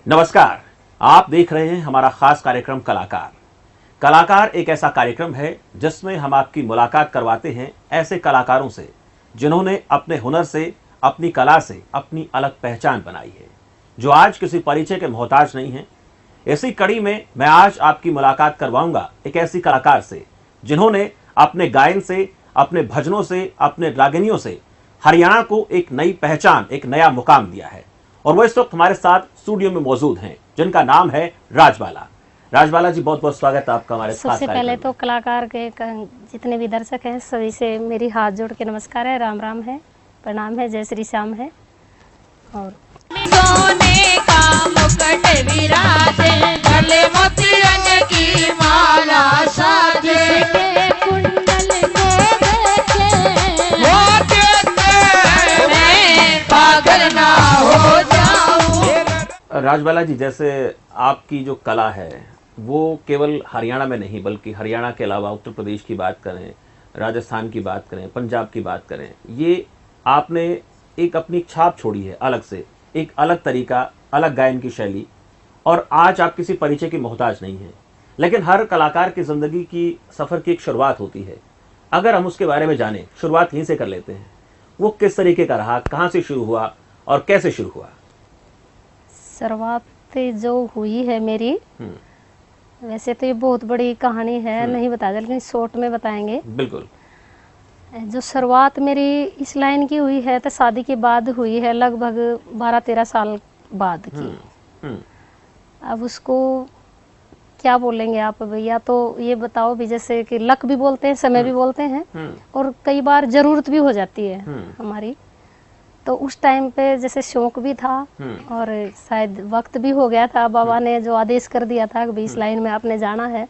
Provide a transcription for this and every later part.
नमस्कार, आप देख रहे हैं हमारा खास कार्यक्रम कलाकार। कलाकार एक ऐसा कार्यक्रम है जिसमें हम आपकी मुलाकात करवाते हैं ऐसे कलाकारों से जिन्होंने अपने हुनर से, अपनी कला से अपनी अलग पहचान बनाई है, जो आज किसी परिचय के मोहताज नहीं है। इसी कड़ी में मैं आज आपकी मुलाकात करवाऊंगा एक ऐसी कलाकार से जिन्होंने अपने गायन से, अपने भजनों से, अपने रागिनियों से हरियाणा को एक नई पहचान, एक नया मुकाम दिया है। और वो इस वक्त हमारे साथ स्टूडियो में मौजूद हैं, जिनका नाम है राजबाला। राजबाला जी, बहुत बहुत स्वागत है आपका हमारे साथ। सबसे पहले तो कलाकार के जितने भी दर्शक हैं सभी से मेरी हाथ जोड़ के नमस्कार है, राम राम है, प्रणाम है, जय श्री श्याम है। और सोने का मुकुट विराजे, गले मोतियन की माला साजे, कुंडल के देखे, वो कहते मैं पागल ना हो जाऊं। राजबाला जी, जैसे आपकी जो कला है वो केवल हरियाणा में नहीं बल्कि हरियाणा के अलावा उत्तर प्रदेश की बात करें, राजस्थान की बात करें, पंजाब की बात करें, ये आपने एक अपनी छाप छोड़ी है अलग से, एक अलग तरीका, अलग गायन की शैली। और आज आप किसी परिचय की मोहताज नहीं हैं, लेकिन हर कलाकार की ज़िंदगी की सफ़र की एक शुरुआत होती है। अगर हम उसके बारे में जानें, शुरुआत यहीं से कर लेते हैं। वो किस तरीके का रहा, कहाँ से शुरू हुआ और कैसे शुरू हुआ? शुरुआत जो हुई है मेरी, वैसे तो ये बहुत बड़ी कहानी है, नहीं बता दे, लेकिन शॉर्ट में बताएंगे। बिल्कुल। जो शुरुआत मेरी इस लाइन की हुई है तो शादी के बाद हुई है, लगभग 12-13 साल बाद की। अब उसको क्या बोलेंगे आप भैया, तो ये बताओ भी, जैसे कि लक भी बोलते हैं, समय भी बोलते हैं, और कई बार जरूरत भी हो जाती है हमारी। तो उस टाइम पे जैसे शौक भी था और शायद वक्त भी हो गया था, बाबा ने जो आदेश कर दिया था कि इस लाइन में आपने जाना है,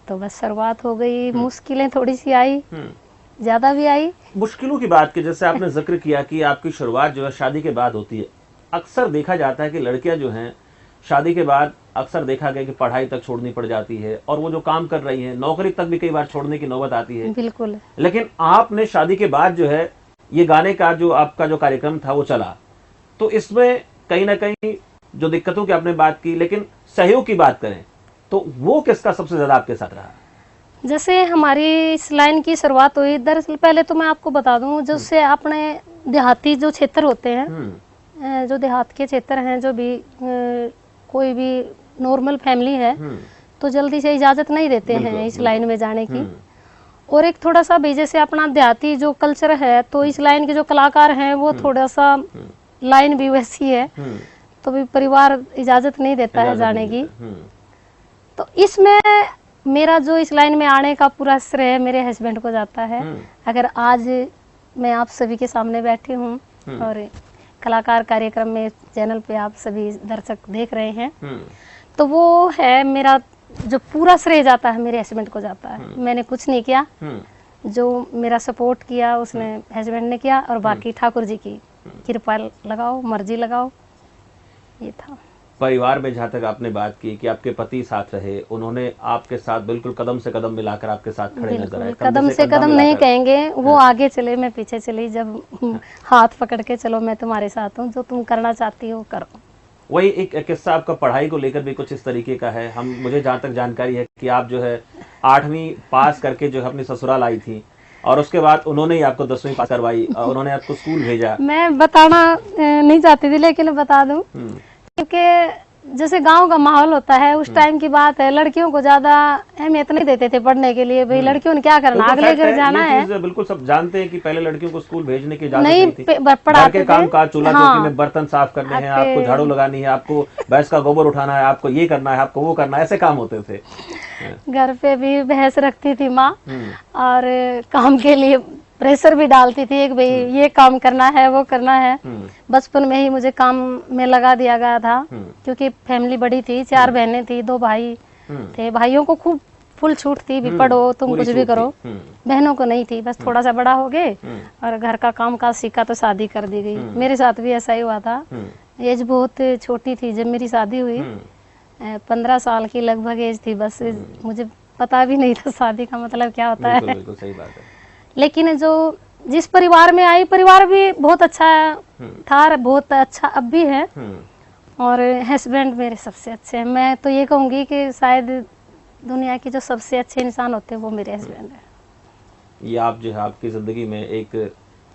तो बस शुरुआत हो गई। मुश्किलें थोड़ी सी आई, ज्यादा भी आई। मुश्किलों की बात की, जैसे आपने जिक्र किया कि आपकी शुरुआत जो है शादी के बाद होती है। अक्सर देखा जाता है कि लड़कियां जो हैं शादी के बाद अक्सर देखा गया कि पढ़ाई तक छोड़नी पड़ जाती है, और वो जो काम कर रही है नौकरी तक भी कई बार छोड़ने की नौबत आती है। बिल्कुल। लेकिन आपने शादी के बाद जो है ये गाने का जो आपका जो कार्यक्रम था वो चला, तो इसमें कहीं ना कहीं जो दिक्कतों की आपने बात की, लेकिन सहयोग की बात करें तो वो किसका सबसे ज्यादा आपके साथ रहा? जैसे हमारी इस लाइन की शुरुआत हुई, दरअसल पहले तो मैं आपको बता दूं, जो से अपने देहाती जो क्षेत्र होते हैं, जो देहात के क्षेत्र हैं, जो भी कोई भी नॉर्मल फैमिली है तो जल्दी से इजाजत नहीं देते हैं इस लाइन में जाने की। और एक थोड़ा सा भी जैसे अपना देहाती जो कल्चर है, तो इस लाइन के जो कलाकार हैं वो थोड़ा सा लाइन भी वैसी है, तो भी परिवार इजाजत नहीं देता है जाने की। तो इसमें मेरा जो इस लाइन में आने का पूरा श्रेय मेरे हस्बैंड को जाता है। अगर आज मैं आप सभी के सामने बैठी हूँ और कलाकार कार्यक्रम में चैनल पे आप सभी दर्शक देख रहे हैं, तो वो है मेरा जो पूरा श्रेय जाता है मेरे हस्बैंड को जाता है। मैंने कुछ नहीं किया, जो मेरा सपोर्ट किया उसने हस्बैंड ने किया, और बाकी ठाकुर जी की कृपा लगाओ, मर्जी लगाओ, ये था। परिवार में जहाँ तक आपने बात की कि आपके पति साथ रहे, उन्होंने आपके साथ बिल्कुल कदम से कदम मिलाकर आपके साथ खड़े नजर आए। कदम से कदम नहीं कहेंगे, वो आगे चले, मैं पीछे चली, जब हाथ पकड़ के चलो मैं तुम्हारे साथ हूँ, जो तुम करना चाहती हो करो। वही एक किस्सा आपका पढ़ाई को लेकर भी कुछ इस तरीके का है। मुझे जहाँ तक जानकारी है कि आप जो है 8वीं पास करके जो है अपनी ससुराल आई थी, और उसके बाद उन्होंने ही आपको 10वीं पास करवाई, उन्होंने आपको स्कूल भेजा। मैं बताना नहीं चाहती थी, लेकिन बता दूं, क्योंकि जैसे गांव का माहौल होता है, उस टाइम की बात है, लड़कियों को ज्यादा अहमियत नहीं देते थे पढ़ने के लिए। भाई लड़कियों ने क्या करना, अगले घर जाना है। बिल्कुल सब जानते हैं कि पहले लड़कियों को स्कूल भेजने की इजाजत नहीं थी। पढ़ाते के काम काज, चूल्हा चौकी में बर्तन साफ करने हैं, आपको झाड़ू लगानी है, आपको भैंस का गोबर उठाना है, आपको ये करना है, आपको वो करना है, ऐसे काम होते थे। घर पे भी भैंस रखती थी माँ, और काम के लिए प्रेशर भी डालती थी कि भाई ये काम करना है, वो करना है। बचपन में ही मुझे काम में लगा दिया गया था, क्योंकि फैमिली बड़ी थी, 4 बहनें थी, 2 भाई थे। भाइयों को खूब फुल छूट थी, भी पढ़ो तुम कुछ भी करो, बहनों को नहीं थी। बस थोड़ा सा बड़ा हो गए और घर का काम काज सीखा तो शादी कर दी गई। मेरे साथ भी ऐसा ही हुआ था। एज बहुत छोटी थी जब मेरी शादी हुई, 15 साल की लगभग एज थी। बस मुझे पता भी नहीं था शादी का मतलब क्या होता है। बिल्कुल सही बात है। लेकिन जो जिस परिवार में आई, परिवार भी बहुत अच्छा था, बहुत अच्छा अब भी है। और हस्बैंड मेरे सबसे अच्छे हैं। मैं तो ये कहूँगी कि शायद दुनिया के जो सबसे अच्छे इंसान होते हैं वो मेरे हस्बैंड हैं। ये आप जो है आपकी ज़िंदगी में एक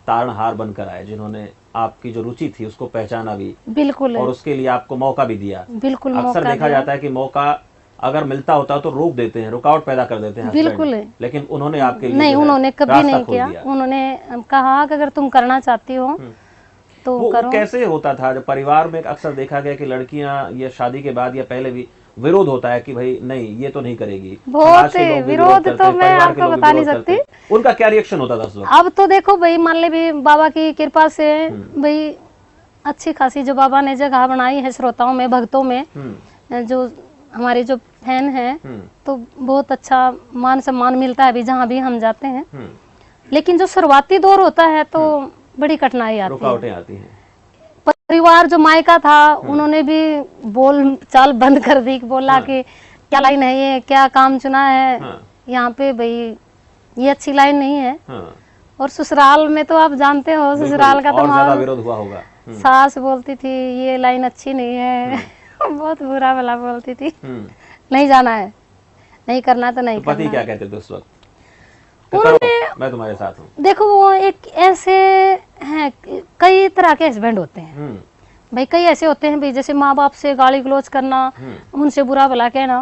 तारणहार बनकर आए, जिन्होंने आपकी जो रुचि थी उसको पहचाना भी बिल्कुल और उसके लिए आपको मौका भी दिया। बिल्कुल अक्सर मौका देखा दिया। जाता है कि मौका अगर मिलता होता तो रोक देते हैं, रुकावट पैदा कर देते हैं husband। बिल्कुल। लेकिन उन्होंने आपके लिए नहीं, जो है उन्होंने कभी रास्ता नहीं खोल किया। दिया। उन्होंने कहा कि अगर तुम करना चाहती हो तो वो करो। कैसे होता था जब परिवार में अक्सर देखा गया कि लड़कियां या शादी के बाद या पहले भी विरोध होता है कि भाई नहीं ये तो नहीं करेगी, बहुत समाज के लोग भी विरोध करते तो हैं, मैं परिवार के आपको लोग भी बता नहीं विरोध करते सकती। हैं। उनका क्या रिएक्शन होता था उस वक्त? अब तो देखो भाई, मान ले भी बाबा की कृपा से भाई अच्छी खासी जो बाबा ने जगह बनाई है श्रोताओं में, भक्तों में, जो हमारे जो फैन हैं, तो बहुत अच्छा मान सम्मान मिलता है अभी जहाँ भी हम जाते हैं। लेकिन जो शुरुआती दौर होता है तो बड़ी कठिनाई आती है। रुकावटें आती हैं। परिवार जो मायका था उन्होंने भी बोल चाल बंद कर दी, बोला कि क्या लाइन है ये, क्या काम चुना है यहाँ पे, भाई ये अच्छी लाइन नहीं है। और ससुराल में तो आप जानते हो ससुराल का तो और ज्यादा माहौल, विरोध हुआ होगा। सास बोलती थी ये लाइन अच्छी नहीं है, बहुत बुरा भला बोलती थी, नहीं जाना है, नहीं करना तो नहीं तो पति करना। क्या कहते थे उस वक्त? उन्होंने- मैं तुम्हारे साथ हूँ। देखो वो एक ऐसे हैं, कई तरह के हस्बैंड होते हैं भाई। कई ऐसे होते हैं भाई जैसे माँ बाप से गाली गलौज करना, उनसे बुरा भला कहना,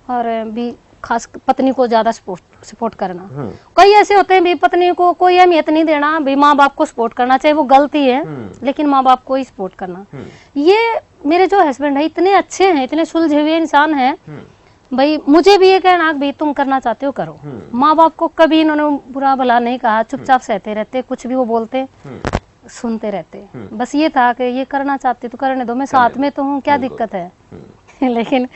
और भी खास पत्नी को ज्यादा सपोर्ट करना। कई ऐसे होते हैं भाई पत्नी को कोई अहमियत नहीं देना, भाई माँ बाप को सपोर्ट करना, चाहे वो गलती है लेकिन माँ बाप को ही सपोर्ट करना। ये मेरे जो हस्बैंड है इतने अच्छे हैं, इतने सुलझे हुए इंसान हैं भाई। मुझे भी ये कहना भाई तुम करना चाहते हो करो। माँ बाप को कभी इन्होंने बुरा भला नहीं कहा, चुपचाप सहते रहते, कुछ भी वो बोलते सुनते रहते। बस ये था कि ये करना चाहते तो करने दो, मैं साथ में तो हूँ, क्या दिक्कत है। लेकिन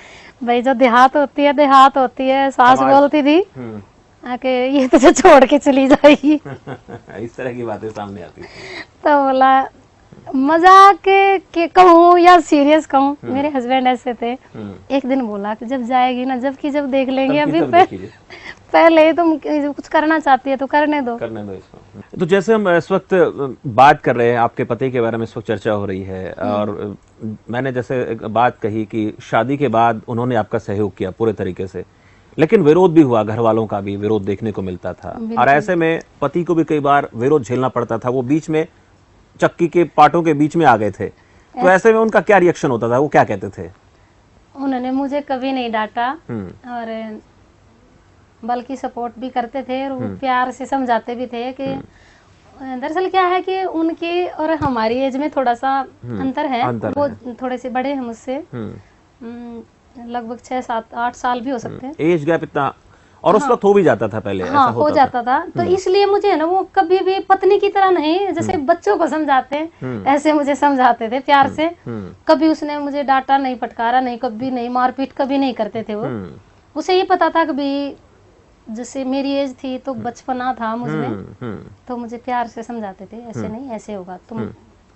भाई जो देहात होती है, सास बोलती थी कि ये तुझे छोड़ के चली जाएगी। इस तरह की बातें सामने आती थी। तो बोला मजाक के कहूँ या सीरियस कहूँ, मेरे हस्बैंड ऐसे थे। एक दिन बोला कि जब जाएगी ना, जब देख लेंगे, अभी पहले तुम कुछ करना चाहती है तो करने दो इसको। तो जैसे हम इस वक्त बात कर रहे हैं, आपके पति के बारे में इस वक्त चर्चा हो रही है, और मैंने जैसे एक बात कही कि शादी के बाद उन्होंने आपका सहयोग किया पूरे तरीके से, लेकिन विरोध भी हुआ, घर वालों का भी विरोध देखने को मिलता था, और ऐसे में पति को भी कई बार विरोध झेलना पड़ता था। वो बीच में चक्की के पाटों के बीच में आ गए थे, तो ऐसे में उनका क्या रिएक्शन होता था, वो क्या कहते थे? उन्होंने मुझे कभी नहीं डांटा, और बल्कि सपोर्ट भी करते थे, और वो प्यार से समझाते भी थे कि दरअसल क्या है कि उनकी और हमारी एज में थोड़ा सा अंतर है। वो थोड़े से बड़े हैं मुझसे, लगभग 6-7-8 साल भी हो सकते हैं। एज गैप इतना, और उस वक्त हो भी जाता था पहले। हाँ, हो जाता था। तो इसलिए मुझे है ना, वो कभी भी पत्नी की तरह नहीं, जैसे बच्चों को समझाते हैं ऐसे मुझे समझाते थे प्यार से। कभी उसने मुझे डांटा नहीं, फटकारा नहीं, कभी नहीं, मारपीट कभी नहीं करते थे वो। उसे ये पता था कि भाई जैसे मेरी एज थी तो बचपना था मुझमें, तो मुझे प्यार से समझाते थे, ऐसे नहीं ऐसे होगा, तुम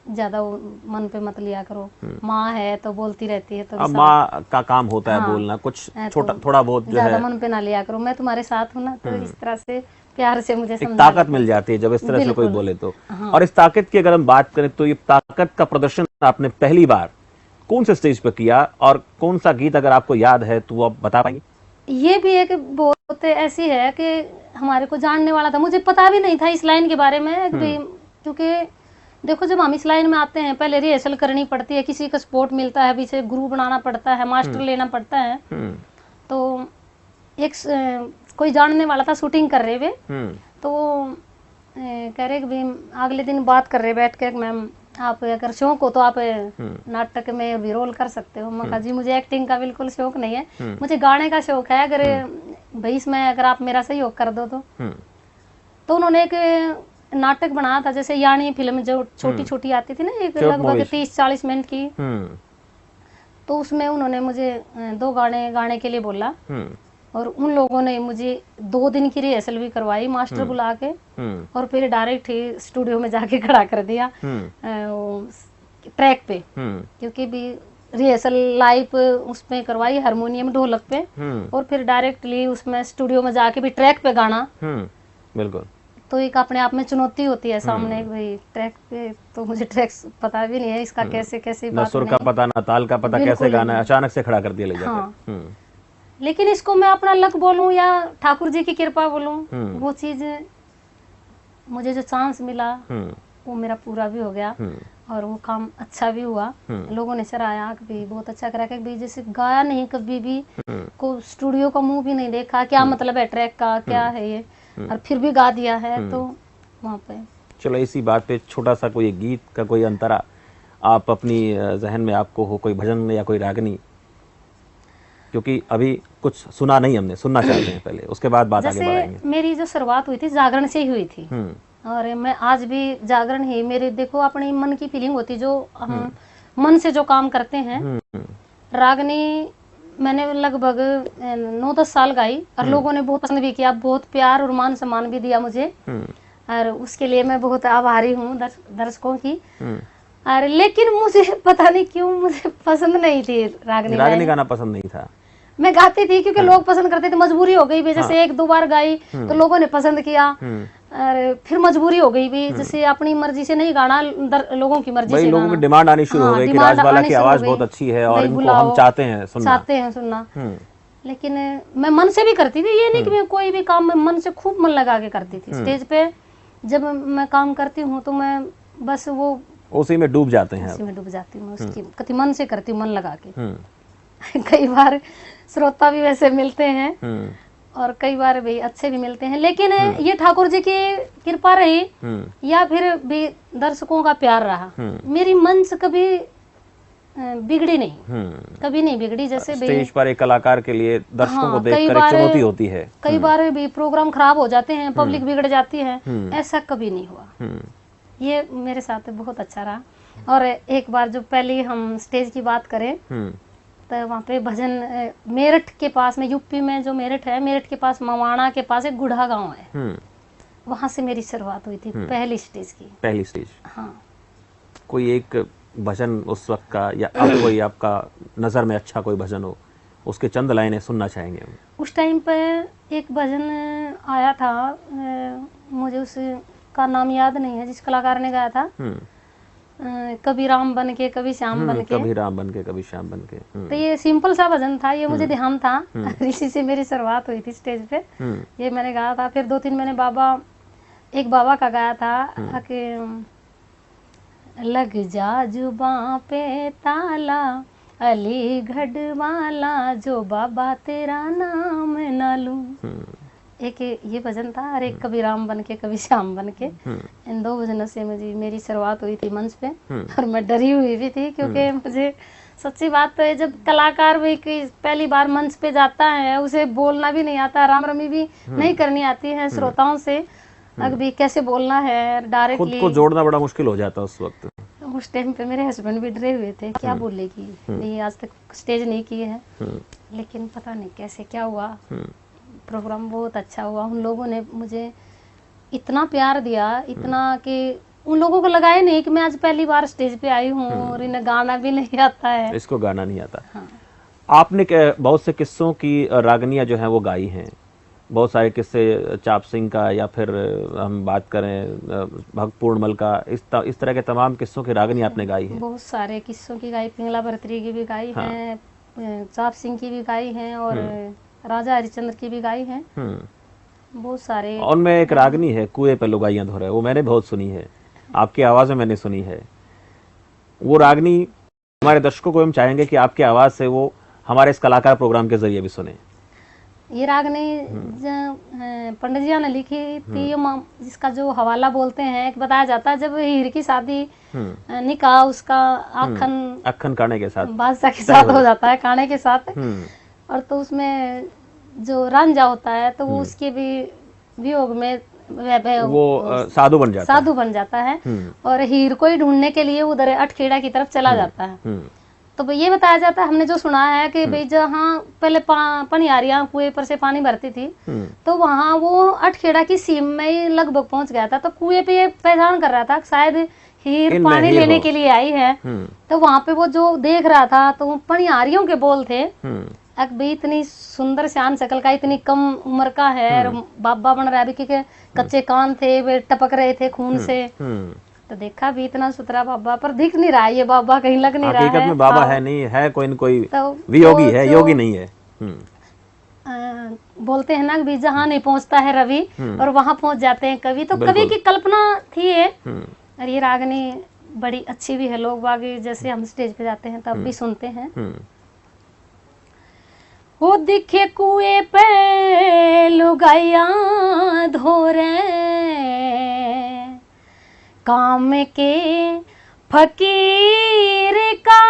ज्यादा मन पे मत लिया करो, माँ है तो बोलती रहती है, तो अब माँ का काम होता है बोलना, कुछ छोटा थोड़ा बहुत जो ज्यादा है मन पे ना लिया करो, मैं तुम्हारे साथ हूँ ना। तो इस तरह से प्यार से मुझे एक ताकत मिल जाती है जब इस तरह से कोई बोले तो। और इस ताकत की अगर हम बात करें तो ये ताकत का प्रदर्शन आपने पहली बार कौन से स्टेज पर किया, और कौन सा गीत अगर आपको याद है तो आप बता पाएंगे? ये भी एक बहुत ऐसी है कि हमारे को जानने वाला था, मुझे पता भी नहीं था इस लाइन के बारे में, क्योंकि देखो जब हम इस लाइन में आते हैं पहले रिहर्सल करनी पड़ती है, किसी का सपोर्ट मिलता है, पीछे गुरु बनाना पड़ता है, मास्टर लेना पड़ता है। तो एक कोई जानने वाला था शूटिंग कर रहे हुए, तो कह रहे कि अगले दिन बात कर रहे बैठ के, मैम आप अगर शौक हो तो आप नाटक में भी रोल कर सकते हो। मैं कहा जी मुझे एक्टिंग का बिल्कुल शौक नहीं है, मुझे गाने का शौक है, अगर भाई इसमें अगर आप मेरा सहयोग कर दो तो उन्होंने एक नाटक बनाया था, जैसे यानी फिल्म जो छोटी छोटी आती थी ना, एक लगभग 30-40 मिनट की, तो उसमें उन्होंने मुझे 2 गाने के लिए बोला, और उन लोगों ने मुझे 2 दिन की रिहर्सल भी करवाई मास्टर बुला के, और फिर डायरेक्ट ही स्टूडियो में जाके खड़ा कर दिया ट्रैक पे, क्योंकि भी रिहर्सल लाइव उसमें करवाई हारमोनियम ढोलक पे, और फिर डायरेक्टली उसमें स्टूडियो में जाके भी ट्रैक पे गाना। बिल्कुल तो एक अपने आप में चुनौती होती है सामने भाई ट्रैक पे, तो मुझे ट्रैक पता भी नहीं है इसका कैसे कैसे ना बात सुर का नहीं। पता ना ताल का पता, बिल्कुल कैसे गाना है, नहीं। अचानक से खड़ा कर दिया ले हाँ। जाकर। लेकिन इसको मैं अपना लक बोलूं या ठाकुर जी की कृपा बोलूं, वो चीज मुझे जो चांस मिला वो मेरा पूरा भी हो गया और वो काम अच्छा भी हुआ। लोगों ने सराहा कि भाई बहुत अच्छा करा, कि भाई जैसे गाया नहीं कभी भी, को स्टूडियो का मुंह भी नहीं देखा, क्या मतलब है ट्रैक का, क्या है ये, और फिर भी गा दिया है। तो वहाँ पे चलो इसी बात पे छोटा सा कोई गीत का कोई अंतरा आप अपनी जहन में आपको हो, कोई भजन या कोई रागनी, क्योंकि अभी कुछ सुना नहीं हमने, सुनना चाहते हैं पहले, उसके बाद बात आगे बढ़ाएंगे। जैसे मेरी जो शुरुआत हुई थी जागरण से ही हुई थी, और मैं आज भी जागरण ही, मेरे देखो अपनी मन की फीलिंग होती, जो हम मन से जो काम करते हैं। रागनी मैंने लगभग 9-10 साल गाई और लोगों ने बहुत पसंद भी किया, बहुत प्यार और मान सम्मान भी दिया मुझे, और उसके लिए मैं बहुत आभारी हूँ दर्शकों की। और लेकिन मुझे पता नहीं क्यों मुझे पसंद नहीं थी रागनी गाना पसंद नहीं था। मैं गाती थी क्योंकि लोग पसंद करते थे, मजबूरी हो गई भी, जैसे 1-2 बार गाई तो लोगों ने पसंद किया, और फिर मजबूरी हो गई भी, जैसे अपनी मर्जी से नहीं गाना, लोगों की मर्जी से लोगों की डिमांड आनी शुरू हो गई कि राजबाला की आवाज बहुत अच्छी है और इनको हम चाहते हैं सुनना। लेकिन मैं मन से भी करती थी, ये नहीं कि मैं कोई भी काम में मन से खूब मन लगा के करती थी। स्टेज पे जब मैं काम करती हूँ तो मैं बस वो उसी में डूब जाते हैं, उसी में डूब जाती हूँ, उसकी कति मन से करती हूँ, मन लगा के। कई बार श्रोता भी वैसे मिलते हैं और कई बार भी अच्छे भी मिलते हैं, लेकिन ये ठाकुर जी की कृपा रही या फिर भी दर्शकों का प्यार रहा, मेरी मंच कभी बिगड़ी नहीं, कभी नहीं बिगड़ी। जैसे स्टेज पर एक कलाकार के लिए दर्शकों को देखकर एक चुनौती होती है, कई बार भी प्रोग्राम खराब हो जाते हैं, पब्लिक बिगड़ जाती है, ऐसा कभी नहीं हुआ। ये मेरे साथ बहुत अच्छा रहा। और एक बार जो पहले हम स्टेज की बात करें तो वहाँ पे भजन मेरठ के पास में, यूपी में जो मेरठ है, मेरठ के पास मवाना के पास एक गुढ़ा गांव है, वहाँ से मेरी शुरुआत हुई थी पहली स्टेज की। पहली स्टेज। हाँ। कोई एक भजन उस वक्त का या अब कोई आपका नजर में अच्छा कोई भजन हो, उसके चंद लाइनें सुनना चाहेंगे हम। उस टाइम पे एक भजन आया था, मुझे उसका नाम याद नहीं है, जिस कलाकार ने गाया था, कभी राम बन के कभी श्याम बन के, कभी राम बन के कभी श्याम बन के। तो ये सिंपल सा भजन था, ये मुझे ध्यान था, इसी से मेरी शुरुआत हुई थी स्टेज पे। ये मैंने गाया था। फिर 2-3 मैंने एक बाबा का गाया था कि लग जा जुबां पे ताला अलीगढ़ वाला, जो बाबा तेरा नाम ना लूं। एक ये भजन था, और एक कभी राम बन के कभी श्याम बन के। इन 2 भजनों से मेरी शुरुआत हुई थी मंच पे, और मैं डरी हुई भी थी क्योंकि मुझे सच्ची बात तो है, जब कलाकार भी पहली बार मंच पे जाता है, उसे बोलना भी नहीं आता, राम रमी भी नहीं करनी आती है श्रोताओं से, अभी कैसे बोलना है डायरेक्टली, खुद को जोड़ना बड़ा मुश्किल हो जाता उस वक्त। उस टाइम पे मेरे हस्बैंड भी डरे हुए थे, क्या बोलेगी, नहीं आज तक स्टेज नहीं की है, लेकिन पता नहीं कैसे क्या हुआ, प्रोग्राम बहुत अच्छा हुआ। उन लोगों ने मुझे इतना प्यार दिया, इतना कि उन लोगों को लगा ही नहीं कि मैं आज पहली बार स्टेज पे आई हूँ और इन्हें गाना भी नहीं आता है, इसको गाना नहीं आता। हाँ। आपने बहुत से किस्सों की रागनियां जो हैं वो गाई हैं, बहुत सारे किस्से चाप सिंह का, या फिर हम बात करें भक्त पूर्णमल का, इस तरह के तमाम किस्सों की रागनी आपने गाई है। बहुत सारे किस्सों की गाई, पिंगला भरतरी की भी गाई है, चाप सिंह की भी गाई है, और राजा हरिश्चंद्र की भी गाई है, बहुत सारे। और मैं एक रागनी है कुएं पे लुगाइयां धोरे, वो मैंने बहुत सुनी है, आपकी आवाज में मैंने सुनी है। वो रागनी हमारे दर्शकों को हम चाहेंगे कि आपकी आवाज से वो हमारे इस कलाकार प्रोग्राम के जरिए भी सुने। ये रागनी पंडित जी ने लिखी थी, जिसका जो हवाला बोलते हैं, बताया जाता है जब हीर की शादी निकाह उसका अखन काने के साथ, बादशाह के साथ हो जाता है, काने के साथ, और तो उसमें जो रांझा होता है तो वो उसके भी वियोग में वो साधु बन जाता है, और हीर को ही ढूंढने के लिए उधर अटखेड़ा की तरफ चला जाता है। तो ये बताया जाता है, हमने जो सुना है कि भाई जहाँ पहले पनियारियां कुएं पर से पानी भरती थी, तो वहाँ वो अटखेड़ा की सीम में ही लगभग पहुंच गया था, तो कुएं पे ये पहचान कर रहा था शायद हीर पानी लेने के लिए आई है। तो वहाँ पे वो जो देख रहा था, तो पनियारियों के बोल थे, अब भी इतनी सुंदर श्यान शकल का, इतनी कम उम्र का है और बाबा बन रहा है अभी, क्योंकि कच्चे कान थे, वे टपक रहे थे खून से। तो देखा भी इतना सुथरा बाबा, पर दिख नहीं रहा है ये बाबा, कहीं लग नहीं रहा है। हकीकत में बाबा हाँ। है नहीं, है कोई न कोई तो वियोगी वो है, जो- योगी नहीं है। बोलते हैं ना भी जहाँ नहीं पहुँचता है रवि और वहाँ पहुँच जाते हैं कवि, तो कवि बिल्कुल। की कल्पना थी ये। और ये रागनी बड़ी अच्छी भी है, लोग बागी जैसे हम स्टेज पे जाते हैं तब भी सुनते हैं। वो दिखे कुएं पे लुगाइयां धो रहे, काम के फकीर का,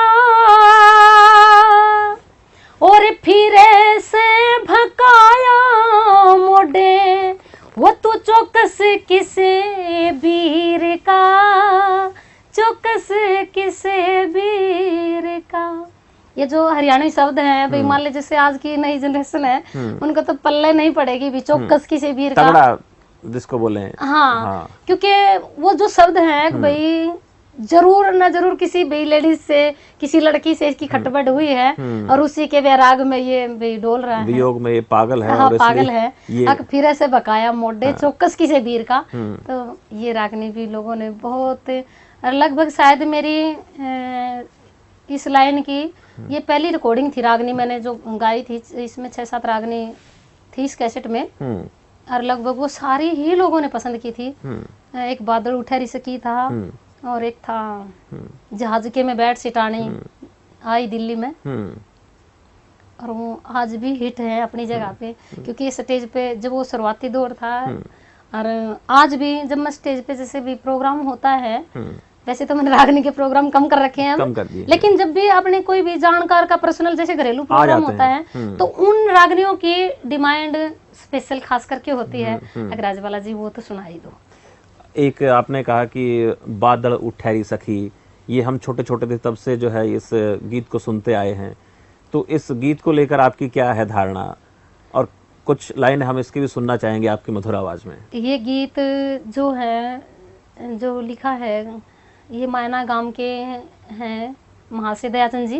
और फिर से भकाया मोड़े, वो तू चौकस किसे वीर का, चौकस किसे वीर का। ये जो हरियाणवी शब्द हैं भाई, मान लीजिए जैसे आज की नई जनरेशन है उनको तो पल्ले नहीं पड़ेगी भी, चौकस किसे वीर का, तगड़ा जिसको बोले हैं। हाँ, क्योंकि वो जो शब्द हैं कि भाई जरूर ना जरूर किसी भाई लेडीज से, किसी लड़की से इसकी खटपट हुई है और उसी के वैराग में ये भाई डोल रहा है, वियोग में ये पागल है। हाँ और इसलिए पागल है, ये फिर ऐसे बकाया मोडे चौकस किसे वीर का। तो ये रागनी भी लोगों ने बहुत, और लगभग शायद मेरी इस लाइन की ये पहली रिकॉर्डिंग थी रागनी मैंने जो गाई थी। इसमें 6-7 रागनी थी इस कैसेट में, और लगभग वो सारी ही लोगों ने पसंद की थी। एक बादल उठे रिसकी था, और एक था जहाज के में बैठ सिटानी आई दिल्ली में, और वो आज भी हिट है अपनी जगह पे, क्योंकि स्टेज पे जब वो शुरुआती दौर था, और आज भी जब मैं स्टेज पे जैसे भी प्रोग्राम होता है, वैसे तो मैंने रागनी के प्रोग्राम कम कर रखे हैं, कम कर दिए, लेकिन जब भी अपने कोई भी जानकार का पर्सनल जैसे घरेलू प्रोग्राम होता है तो उन रागनियों की डिमांड स्पेशल खास करके होती है। अगर राजबाला जी वो तो सुनाई दो। एक आपने कहा कि बादल उठहरी सखी, ये हम छोटे छोटे थे तब से जो है इस गीत को सुनते आए हैं, तो इस गीत को लेकर आपकी क्या है धारणा, और कुछ लाइन हम इसकी भी सुनना चाहेंगे आपकी मधुर आवाज में। ये गीत जो है, जो लिखा है, ये मायना गांव के हैं महाशय दयाचंद जी,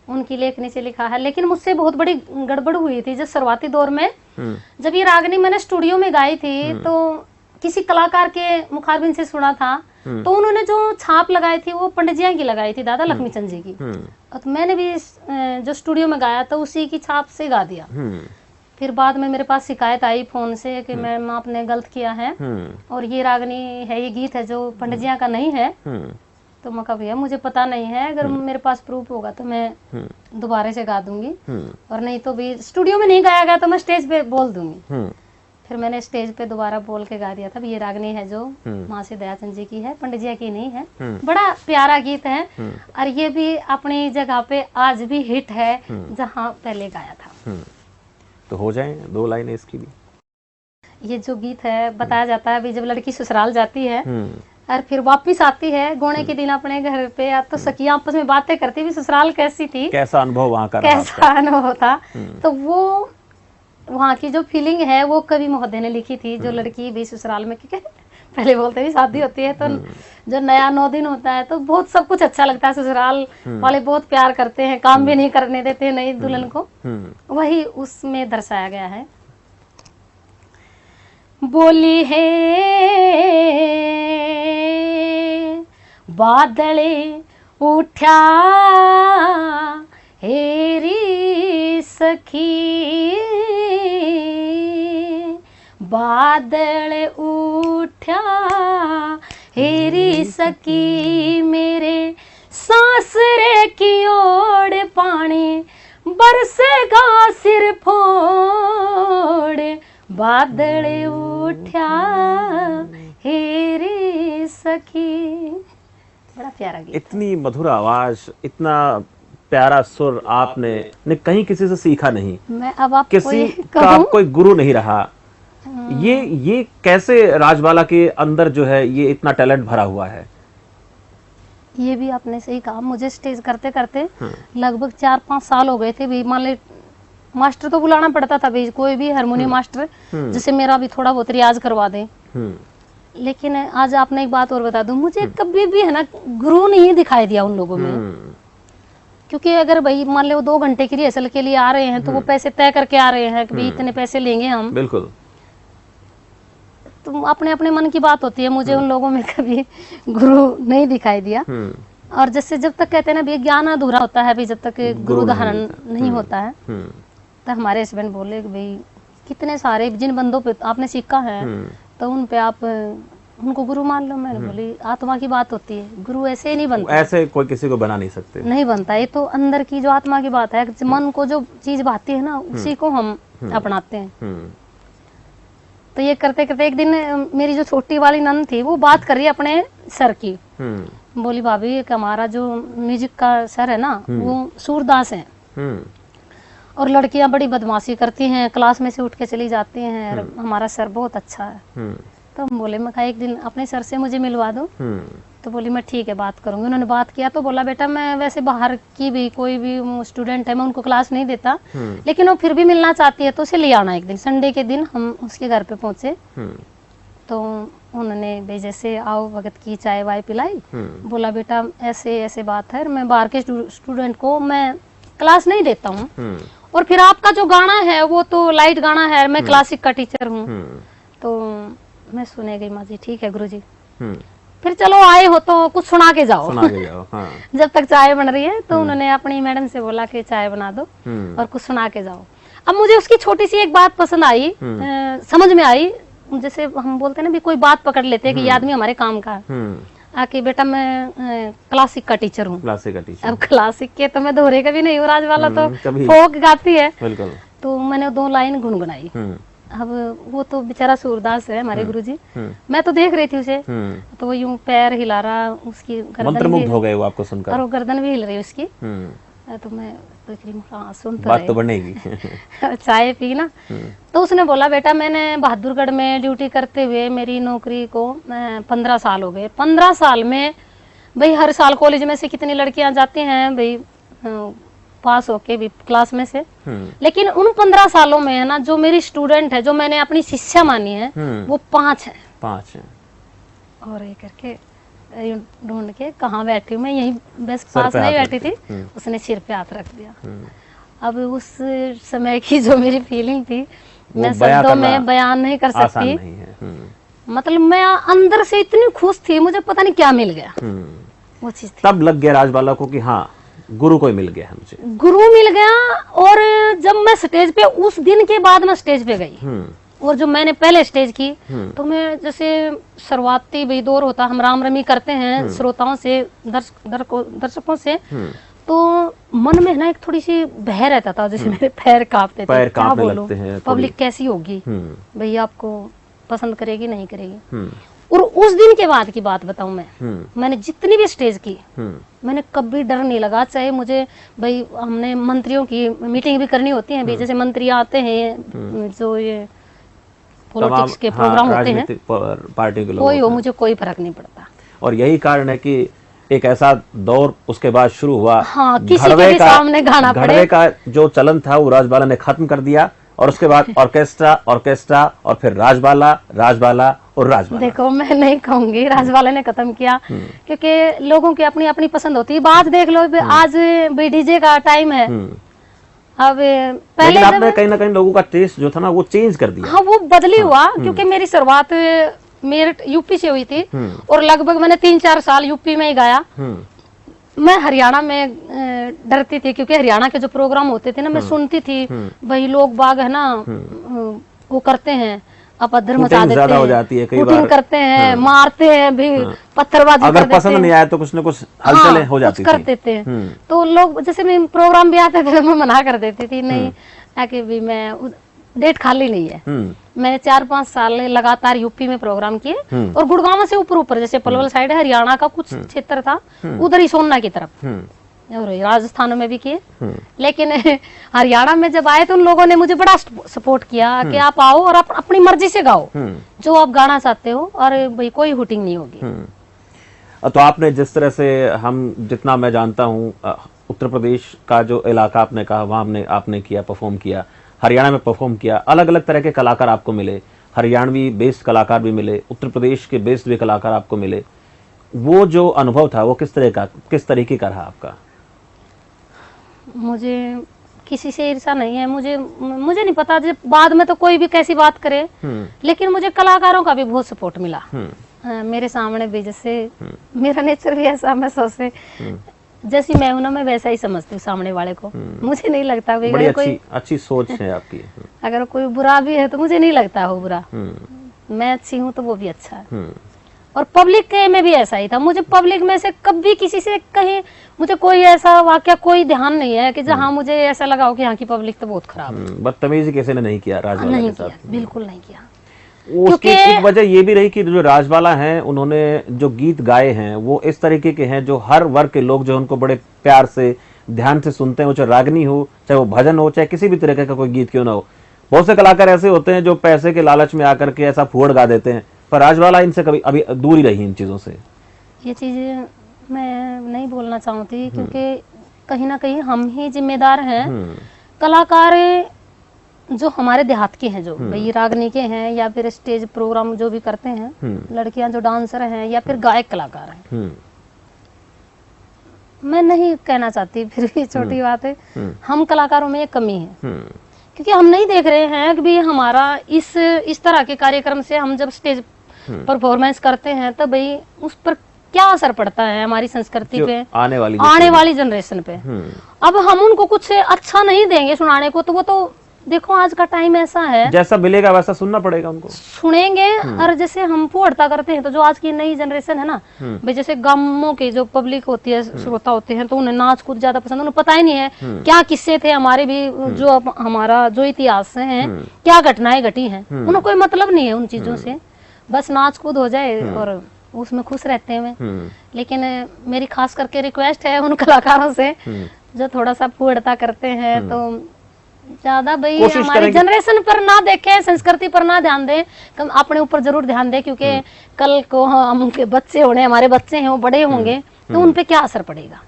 उनकी लेखनी से लिखा है। लेकिन मुझसे बहुत बड़ी गड़बड़ हुई थी जब शुरुआती दौर में, जब ये रागनी मैंने स्टूडियो में गाई थी तो किसी कलाकार के मुखारबिन से सुना था, तो उन्होंने जो छाप लगाई थी वो पंडित की लगाई थी, दादा लक्ष्मी चंद जी की। तो मैंने भी जो स्टूडियो में गाया तो उसी की छाप से गा दिया। फिर बाद में मेरे पास शिकायत आई फोन से कि मैम आपने गलत किया है, और ये रागनी है, ये गीत है जो पंडित जी का नहीं है। तो मैं कहा भैया मुझे पता नहीं है, अगर मेरे पास प्रूफ होगा तो मैं दोबारा से गा दूंगी, और नहीं तो भी स्टूडियो में नहीं गाया गया तो मैं स्टेज पे बोल दूंगी। फिर मैंने स्टेज पे दोबारा बोल के गा दिया था, ये रागनी है जो महाशय दयाचंद जी की है, पंडित जी की नहीं है। बड़ा प्यारा गीत है, और ये भी अपनी जगह पे आज भी हिट है जहाँ पहले गाया था। तो हो जाए 2 लाइनें इसकी भी। ये जो गीत है बताया जाता है, जब लड़की ससुराल जाती है और फिर वापस आती है गोने के दिन अपने घर पे, या तो सखियां आपस में बातें करती भी ससुराल कैसी थी, कैसा अनुभव वहाँ का रहा कैसा अनुभव था। तो वो वहाँ की जो फीलिंग है वो कवि महोदय ने लिखी थी। जो लड़की भी ससुराल में, क्योंकि पहले बोलते भी शादी होती है तो जो नया 9 दिन होता है तो बहुत सब कुछ अच्छा लगता है, ससुराल वाले बहुत प्यार करते हैं, काम भी नहीं करने देते नई दुल्हन को, वही उसमें दर्शाया गया है। बोली है बादले उठा हेरी सखी, बादल उठा हेरी सखी, मेरे सासरे की ओर पानी बरसेगा सिर फोड़, बादल उठा हेरी सखी। बड़ा प्यारा गीत। इतनी मधुर आवाज, इतना प्यारा सुर आपने ने कहीं किसी से सीखा नहीं, मैं अब आपको किसी का कोई गुरु नहीं रहा। ये कैसे राजबाला के अंदर जो है ये इतना टैलेंट भरा हुआ है? ये भी आपने सही कहा, मुझे स्टेज करते करते लगभग 4-5 साल हो गए थे भी। मान ले मास्टर तो बुलाना पड़ता था भी, कोई भी हारमोनियम मास्टर जिसे मेरा भी थोड़ा बहुत रियाज करवा दे। लेकिन आज आपने एक बात और बता दूं, मुझे कभी भी है ना गुरु नहीं दिखाई दिया उन लोगों में। क्योंकि अगर भाई मान लो 2 घंटे की रिहर्सल के लिए आ रहे हैं तो वो पैसे तय करके आ रहे हैं कि भाई इतने पैसे लेंगे हम। बिल्कुल। तो अपने अपने मन की बात होती है। मुझे उन लोगों में कभी गुरु नहीं दिखाई दिया। और जैसे जब तक कहते हैं ना भी ज्ञान अधूरा होता है, भी जब तक गुरु धारण नहीं होता है। तो हमारे हस्बैंड बोले कि भाई कितने सारे जिन बंदों पे आपने सीखा है तो उन पे आप उनको गुरु मान लो। मैंने बोली आत्मा की बात होती है, गुरु ऐसे ही नहीं बनता, ऐसे कोई किसी को बना नहीं सकते, नहीं बनता। ये तो अंदर की जो आत्मा की बात है, मन को जो चीज भाती है ना उसी को हम अपनाते हैं। तो ये करते करते एक दिन मेरी जो छोटी वाली नंद थी वो बात कर रही है अपने सर की। बोली भाभी एक हमारा जो म्यूजिक का सर है ना वो सूरदास है और लड़कियां बड़ी बदमाशी करती हैं, क्लास में से उठ के चली जाती हैं, और हमारा सर बहुत अच्छा है। तो हम बोले मैं कहा एक दिन अपने सर से मुझे मिलवा दो। तो बोली मैं ठीक है बात करूंगी। उन्होंने बात किया तो बोला बेटा मैं वैसे बाहर की भी कोई भी स्टूडेंट है मैं उनको क्लास नहीं देता, लेकिन वो फिर भी मिलना चाहती है तो उसे ले आना एक दिन। संडे के दिन हम उसके घर पे पहुंचे तो उन्होंने भाई जैसे आओ वक्त की चाय वाय पिलाई। बोला बेटा ऐसे ऐसे बात है, मैं बाहर के स्टूडेंट को मैं क्लास नहीं देता हूँ, और फिर आपका जो गाना है वो तो लाइट गाना है, मैं क्लासिक का टीचर हूँ। तो मैं सुने गई माँ जी ठीक है गुरुजी, फिर चलो आए हो तो कुछ सुना के जाओ, हाँ। जब तक चाय बन रही है तो उन्होंने अपनी मैडम से बोला कि चाय बना दो और कुछ सुना के जाओ। अब मुझे उसकी छोटी सी एक बात पसंद आई, समझ में आई। जैसे हम बोलते हैं ना भी कोई बात पकड़ लेते हैं कि ये आदमी हमारे काम का है। आके बेटा मैं क्लासिक का टीचर हूँ। क्लासिक का टीचर। अब क्लासिक के तो मैं दोहरे कभी नहीं हूँ, राज वाला तो फोक गाती है। बिल्कुल। तो मैंने 2 लाइन गुनगुनाई। अब वो तो बेचारा सूरदास है हमारे गुरुजी, मैं तो देख रही थी उसे, तो वो यूं पैर हिला रहा, उसकी गर्दन भी हो गए वो आपको सुनकर, और वो गर्दन भी हिल रही उसकी। तो मैं देख रही हूँ हाँ सुन तो बात तो बनेगी। चाय पी ना, तो उसने बोला बेटा मैंने बहादुरगढ़ में ड्यूटी करते हुए मेरी नौकरी को 15 साल हो गए। 15 साल में भाई हर साल कॉलेज में से कितनी लड़कियां जाती हैं भाई पास होके भी क्लास में से, लेकिन उन 15 सालों में है ना जो मेरी स्टूडेंट है, जो मैंने अपनी शिष्या मानी है, वो 5 है। 5 है। और ये करके ढूंढ के कहाँ बैठी हूँ मैं, यहीं बस पास नहीं बैठी थी, उसने सिर पे हाथ रख दिया। अब उस समय की जो मेरी फीलिंग थी मैं शब्दों में बयान नहीं कर सकती। मतलब मैं अंदर से इतनी खुश थी, मुझे पता नहीं क्या मिल गया वो चीज। तब लग गया राजबाला को कि हाँ गुरु कोई मिल गया, मुझे गुरु मिल गया। और जब मैं स्टेज पे, उस दिन के बाद मैं स्टेज पे गई, और जो मैंने पहले स्टेज की तो मैं जैसे शुरुआती भी दौर होता, हम राम रमी करते हैं श्रोताओं से, दर्शकों से, तो मन में ना एक थोड़ी सी भय रहता था, जैसे मेरे पैर कांपते थे, क्या बोलूं, पब्लिक कैसी होगी, भैया आपको पसंद करेगी नहीं करेगी। और उस दिन के बाद की बात बताऊं मैंने जितनी भी स्टेज की मैंने कभी डर नहीं लगा। चाहे मुझे भाई हमने मंत्रियों की मीटिंग भी करनी होती है, जैसे मंत्री आते हैं जो ये पॉलिटिक्स के प्रोग्राम होते हैं, पार्टी के लोग कोई हो, मुझे कोई फर्क नहीं पड़ता। और यही कारण है कि एक ऐसा दौर उसके बाद शुरू हुआ, हाँ, किसी के भी सामने गाना पड़े। घड़वे का जो चलन था वो राजबाला ने खत्म कर दिया, और उसके बाद ऑर्केस्ट्रा और फिर राजबाला और राजबाला। देखो मैं नहीं कहूंगी राजबाला ने खत्म किया, क्योंकि लोगों की अपनी अपनी पसंद होती है। बात देख लो आज डीजे का टाइम है, अब पहले आपने कहीं ना कहीं लोगों का टेस्ट जो था ना वो चेंज कर दिया। हाँ वो बदली हुआ, क्योंकि मेरी शुरुआत मेरठ यूपी से हुई थी, और लगभग मैंने 3-4 साल यूपी में ही गाया। मैं हरियाणा में डरती थी, क्योंकि हरियाणा के जो प्रोग्राम होते थे ना मैं सुनती थी भाई लोग बाग है ना वो करते हैं, अभद्र मचा देते हैं, हो जाती है, कई बार करते हैं, मारते हैं भी, पत्थरबाजी अगर पसंद नहीं आया तो कुछ न कुछ हलचलें हो जाती कर देते हैं। तो लोग जैसे मैं प्रोग्राम भी आते थे मैं मना कर देती थी, नहीं आके भी मैं डेट खाली नहीं है। मैं 4-5 साल लगातार यूपी में प्रोग्राम किए, और गुड़गांव से ऊपर जैसे पलवल साइड है, हरियाणा का कुछ क्षेत्र था उधर ही सोनना की तरफ, और राजस्थान में भी किए। लेकिन हरियाणा में जब आए तो उन लोगों ने मुझे बड़ा सपोर्ट किया कि आप आओ और अपनी मर्जी से गाओ जो आप गाना चाहते हो, और भाई कोई हुटिंग नहीं होगी। तो आपने जिस तरह से, हम जितना मैं जानता हूँ, उत्तर प्रदेश का जो इलाका आपने कहा वहाँ आपने किया, परफॉर्म किया, हरियाणा में परफॉर्म किया, अलग अलग तरह के कलाकार आपको मिले, हरियाणवी बेस्ड कलाकार भी मिले, उत्तर प्रदेश के बेस्ड भी कलाकार आपको मिले। वो जो अनुभव था वो किस तरीके का रहा आपका? मुझे किसी से ईर्ष्या नहीं है। मुझे नहीं पता, जब बाद में तो कोई भी कैसी बात करे, लेकिन मुझे कलाकारों का भी बहुत सपोर्ट मिला। मेरे सामने भी, जैसे मेरा नेचर भी ऐसा, मैं सोचते जैसी मैं हूं ना, मैं वैसा ही समझती हूँ सामने वाले को। मुझे नहीं लगता बड़ी अच्छी सोच है आपकी। अगर कोई बुरा भी है तो मुझे नहीं लगता वो बुरा। मैं अच्छी हूँ तो वो भी अच्छा है। और पब्लिक में भी ऐसा ही था। मुझे पब्लिक में से कभी किसी से कहीं मुझे कोई ऐसा वाकया कोई ध्यान नहीं है कि जहाँ मुझे ऐसा लगा हो कि यहाँ की पब्लिक तो बहुत खराब है। बदतमीजी किसी ने नहीं किया राजबाला नहीं के साथ? किया, बिल्कुल नहीं किया। उसकी एक वजह ये भी रही कि जो राजबाला हैं, उन्होंने जो गीत गाए हैं वो इस तरीके के हैं जो हर वर्ग के लोग जो उनको बड़े प्यार से ध्यान से सुनते हैं। वो चाहे रागनी हो, चाहे वो भजन हो, चाहे किसी भी तरह का कोई गीत क्यों ना हो। बहुत से कलाकार ऐसे होते हैं जो पैसे के लालच में आकर के ऐसा फुहड़ गा देते हैं, पर राजबाला इनसे कभी अभी दूर ही रही इन चीजों से। ये चीज मैं नहीं बोलना चाहती, क्योंकि कहीं ना कहीं हम ही जिम्मेदार हैं। कलाकार जो हमारे देहात के हैं, जो भाई रागनी के हैं या फिर स्टेज प्रोग्राम जो भी करते हैं, लड़कियां जो डांसर हैं या फिर गायक कलाकार हैं, मैं नहीं कहना चाहती, फिर भी छोटी बात है, हम कलाकारों में ये कमी है। क्योंकि हम नहीं देख रहे हैं कि भी हमारा इस तरह के कार्यक्रम से हम जब स्टेज परफॉर्मेंस करते हैं तब भाई उस पर क्या असर पड़ता है हमारी संस्कृति पे, आने वाली जनरेशन पे। अब हम उनको कुछ अच्छा नहीं देंगे सुनाने को, तो वो तो देखो आज का टाइम ऐसा है, जैसा मिलेगा वैसा सुनना पड़ेगा उनको, सुनेंगे। और जैसे हम फुहड़ता करते हैं तो जो आज की नई जनरेशन है ना भाई, जैसे गांवों की जो पब्लिक होती है, श्रोता होते हैं, तो उन्हें नाच कूद ज्यादा पसंद, उन्हें पता ही नहीं है क्या किस्से थे हमारे भी, जो हमारा जो इतिहास है, क्या घटनाएं घटी हैं, उन्हें कोई मतलब नहीं है उन चीजों से। बस नाच कूद हो जाए और उसमें खुश रहते हैं। लेकिन मेरी खास करके रिक्वेस्ट है उन कलाकारों से जो थोड़ा सा फुहड़ता करते हैं, तो ज्यादा भाई हमारी जनरेशन पर ना देखें, संस्कृति पर ना ध्यान दें, कम अपने ऊपर जरूर ध्यान दें। क्योंकि कल को हम उनके बच्चे होने, हमारे बच्चे हैं वो बड़े होंगे, तो उन पे क्या असर पड़ेगा,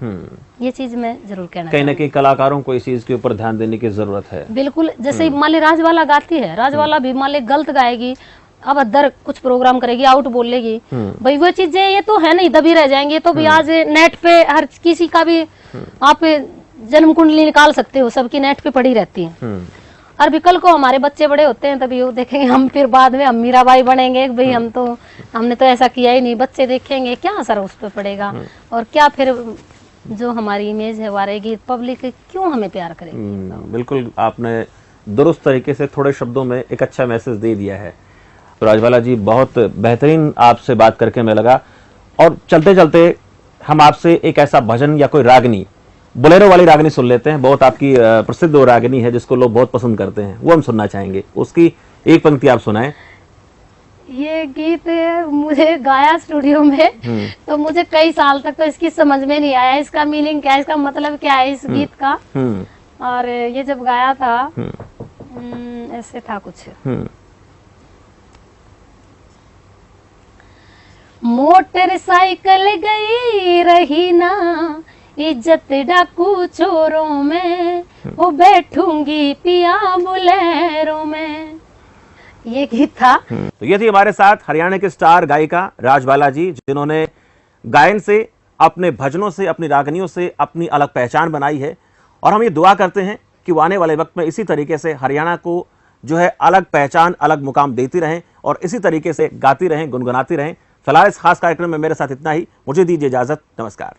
ये चीज मैं जरूर कहना कहीं ना कहीं कलाकारों को इस चीज के ऊपर ध्यान देने की जरूरत है। बिल्कुल। जैसे मान ली राजबाला गाती है, राजबाला भी मान ली गलत गाएगी, अब अदर कुछ प्रोग्राम करेगी, आउट बोलेगी, भाई वो चीजें ये तो है नहीं, दबी रह जाएंगे। तो भी आज नेट पे हर किसी का भी आप जन्म कुंडली निकाल सकते हो, सबकी नेट पे पड़ी रहती है। और भी कल को हमारे बच्चे बड़े होते हैं तभी वो देखेंगे, हम फिर बाद में हम मीराबाई बनेंगे, भाई हमने तो ऐसा किया ही नहीं। बच्चे देखेंगे, क्या असर उस पर पड़ेगा, और क्या फिर जो हमारी इमेज है वो रहेगी, पब्लिक क्यों हमें प्यार करेगी। बिल्कुल, आपने दुरुस्त तरीके से थोड़े शब्दों में एक अच्छा मैसेज दे दिया है। तो राजबाला जी, बहुत बेहतरीन आपसे बात करके मैं लगा। और चलते चलते हम आपसे एक ऐसा भजन या कोई रागनी, बोलेरो वाली रागनी सुन लेते हैं। बहुत आपकी प्रसिद्ध वो रागनी है जिसको लोग बहुत पसंद करते हैं, वो हम सुनना चाहेंगे। उसकी एक पंक्ति आप सुनाएं। ये गीत मुझे गाया स्टूडियो में, तो मुझे कई साल तक तो इसकी समझ में नहीं आया, इसका मीनिंग क्या है, इसका मतलब क्या है इस गीत का। और ये जब गाया था ऐसे था कुछ, मोटरसाइकिल गई रही ना इज्जत डाकू चोरों में, वो बैठूंगी पिया बुलेरो में, ये गीत था। तो ये थी हमारे साथ हरियाणा के स्टार गायिका राजबाला जी, जिन्होंने गायन से, अपने भजनों से, अपनी रागनियों से अपनी अलग पहचान बनाई है। और हम ये दुआ करते हैं कि वो आने वाले वक्त में इसी तरीके से हरियाणा को जो है अलग पहचान, अलग मुकाम देती रहें और इसी तरीके से गाती रहें, गुनगुनाती रहें। फिलहाल इस खास कार्यक्रम में मेरे साथ इतना ही। मुझे दीजिए इजाजत। नमस्कार।